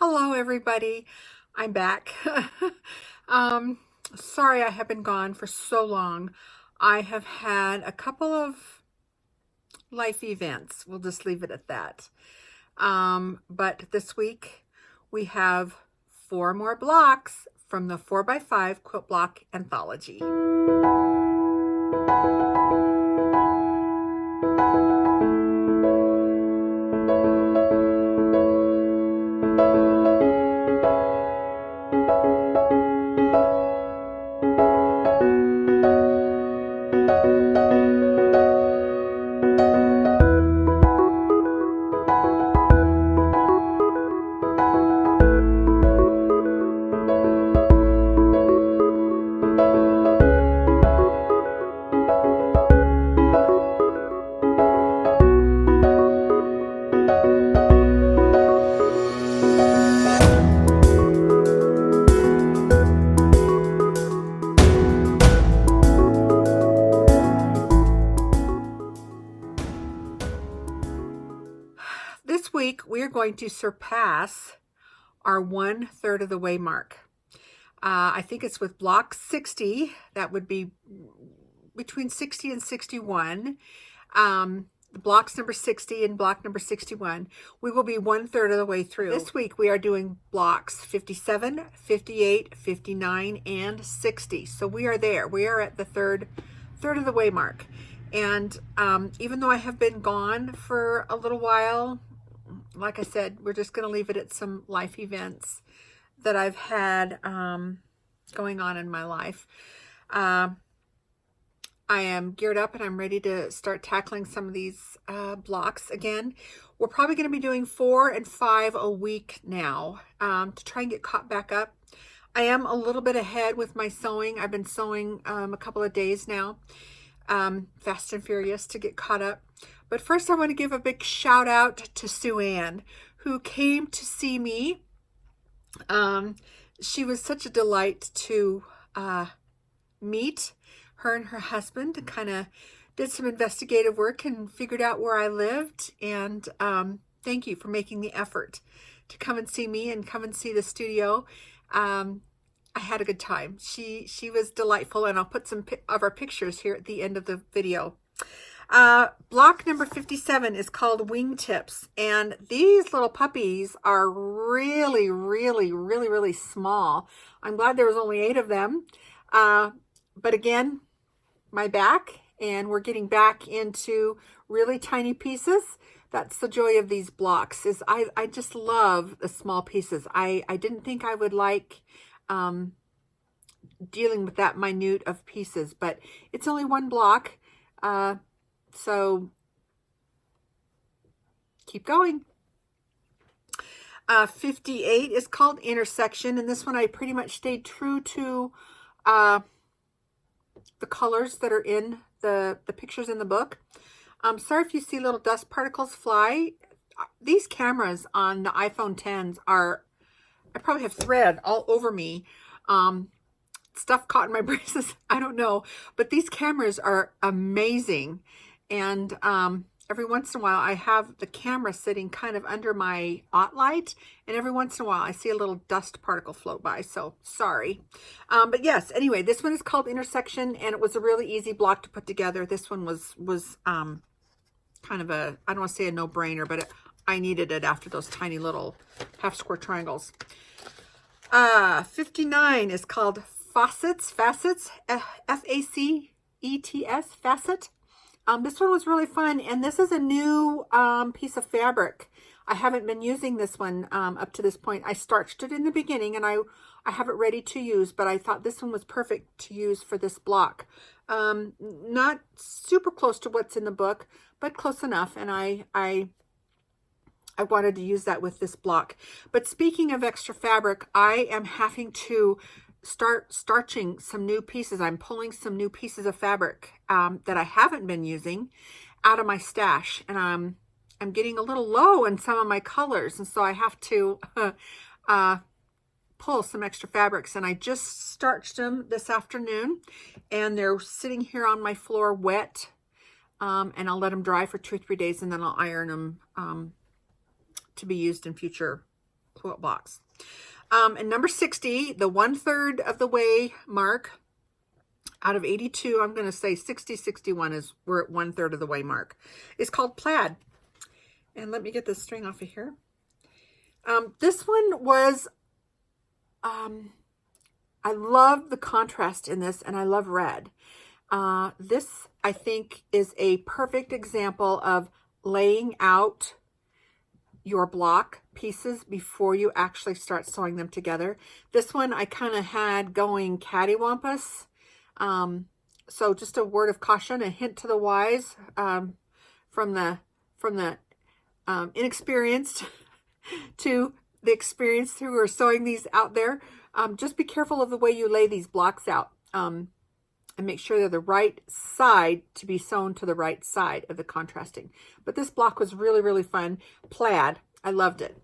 Hello, everybody. I'm back. Sorry I have been gone for so long. I have had a couple of life events. We'll just leave it at that. But this week we have 4 more blocks from the 4x5 Quilt Block Anthology. This week, we are going to surpass our 1/3 of the way mark. I think it's with block 60. That would be between 60 and 61. The blocks number 60 and block number 61. We will be 1/3 of the way through. This week, we are doing blocks 57, 58, 59, and 60. So we are there. We are at the third of the way mark. And even though I have been gone for a little while, like I said, we're just going to leave it at some life events that I've had going on in my life. I am geared up and I'm ready to start tackling some of these blocks again. We're probably going to be doing 4 and 5 a week now to try and get caught back up. I am a little bit ahead with my sewing. I've been sewing a couple of days now, fast and furious to get caught up. But first, I want to give a big shout out to Sue Ann, who came to see me. She was such a delight to meet. Her and her husband kind of did some investigative work and figured out where I lived. And thank you for making the effort to come and see me and come and see the studio. I had a good time. She was delightful, and I'll put some of our pictures here at the end of the video. Block number 57 is called Wingtips, and these little puppies are really, really, really, really small. I'm glad there was only 8 of them. But again, my back, and we're getting back into really tiny pieces. That's the joy of these blocks, is I just love the small pieces. I didn't think I would like dealing with that minute of pieces, but it's only 1 block. So keep going. 58 is called Intersection, and this one I pretty much stayed true to the colors that are in the pictures in the book. Sorry if you see little dust particles fly. These cameras on the iPhone 10s are, I probably have thread all over me. Stuff caught in my braces. I don't know, but these cameras are amazing. And every once in a while, I have the camera sitting kind of under my light, and every once in a while, I see a little dust particle float by. So sorry. But yes, anyway, this one is called Intersection, and it was a really easy block to put together. This one was kind of a, I don't want to say a no-brainer, but I needed it after those tiny little half square triangles. 59 is called Facets, F-A-C-E-T-S, Facet. This one was really fun, and this is a new piece of fabric. I haven't been using this one up to this point. I starched it in the beginning, and I have it ready to use, but I thought this one was perfect to use for this block. Not super close to what's in the book, but close enough, and I wanted to use that with this block. But speaking of extra fabric, I am having to start starching some new pieces. I'm pulling some new pieces of fabric that I haven't been using out of my stash, and I'm getting a little low in some of my colors, and so I have to pull some extra fabrics, and I just starched them this afternoon, and they're sitting here on my floor wet, and I'll let them dry for 2 or 3 days, and then I'll iron them to be used in future quilt blocks. And number 60, the 1/3 of the way mark out of 82, I'm going to say 60, 61 is we're at 1/3 of the way mark. It's called Plaid. And let me get this string off of here. This one was, I love the contrast in this, and I love red. This, I think, is a perfect example of laying out your block pieces before you actually start sewing them together. This one I kind of had going cattywampus. So just a word of caution, a hint to the wise, from the inexperienced to the experienced who are sewing these out there. Just be careful of the way you lay these blocks out, and make sure they're the right side to be sewn to the right side of the contrasting. But this block was really, really fun. Plaid, I loved it.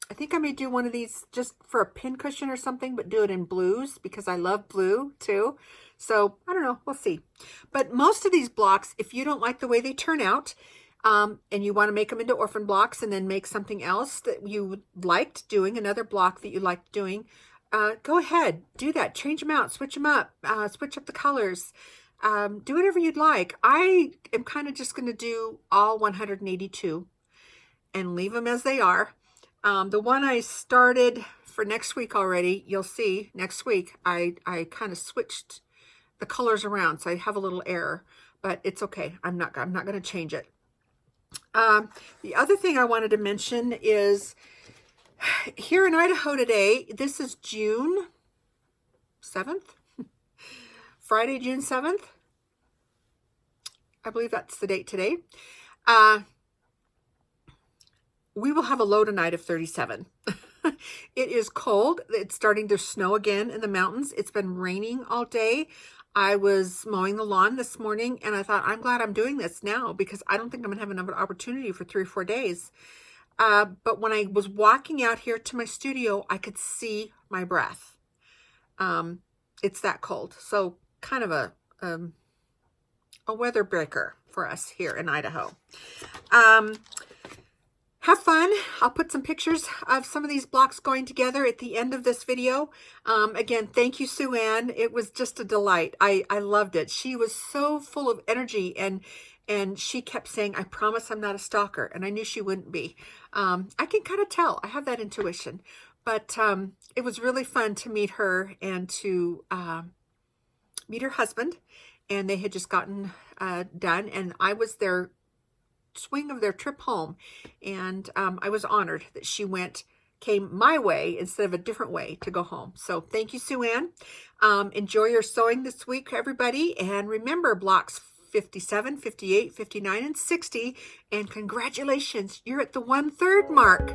I think I may do one of these just for a pin cushion or something, but do it in blues because I love blue too. So I don't know, we'll see. But most of these blocks, if you don't like the way they turn out, and you want to make them into orphan blocks and then make something else that you liked doing, another block that you liked doing, go ahead, do that. Change them out, switch them up, switch up the colors, do whatever you'd like. I am kind of just going to do all 182 and leave them as they are. The one I started for next week already, you'll see next week, I kind of switched the colors around, so I have a little error, but it's okay. I'm not going to change it. The other thing I wanted to mention is here in Idaho today, this is June 7th, Friday, June 7th. I believe that's the date today. We will have a low tonight of 37. It is cold. It's starting to snow again in the mountains. It's been raining all day. I was mowing the lawn this morning and I thought, I'm glad I'm doing this now because I don't think I'm gonna have another opportunity for 3 or 4 days. But when I was walking out here to my studio, I could see my breath. It's that cold. So kind of a weather breaker for us here in Idaho. Have fun. I'll put some pictures of some of these blocks going together at the end of this video. Again, thank you, Sue Ann. It was just a delight. I loved it. She was so full of energy, and she kept saying, I promise I'm not a stalker. And I knew she wouldn't be. I can kind of tell. I have that intuition. But it was really fun to meet her and to meet her husband. And they had just gotten done. And I was their swing of their trip home, and I was honored that she came my way instead of a different way to go home. So thank you, Sue Ann. Enjoy your sewing this week, everybody, and remember blocks 57, 58, 59, and 60, and congratulations, you're at the 1/3 mark.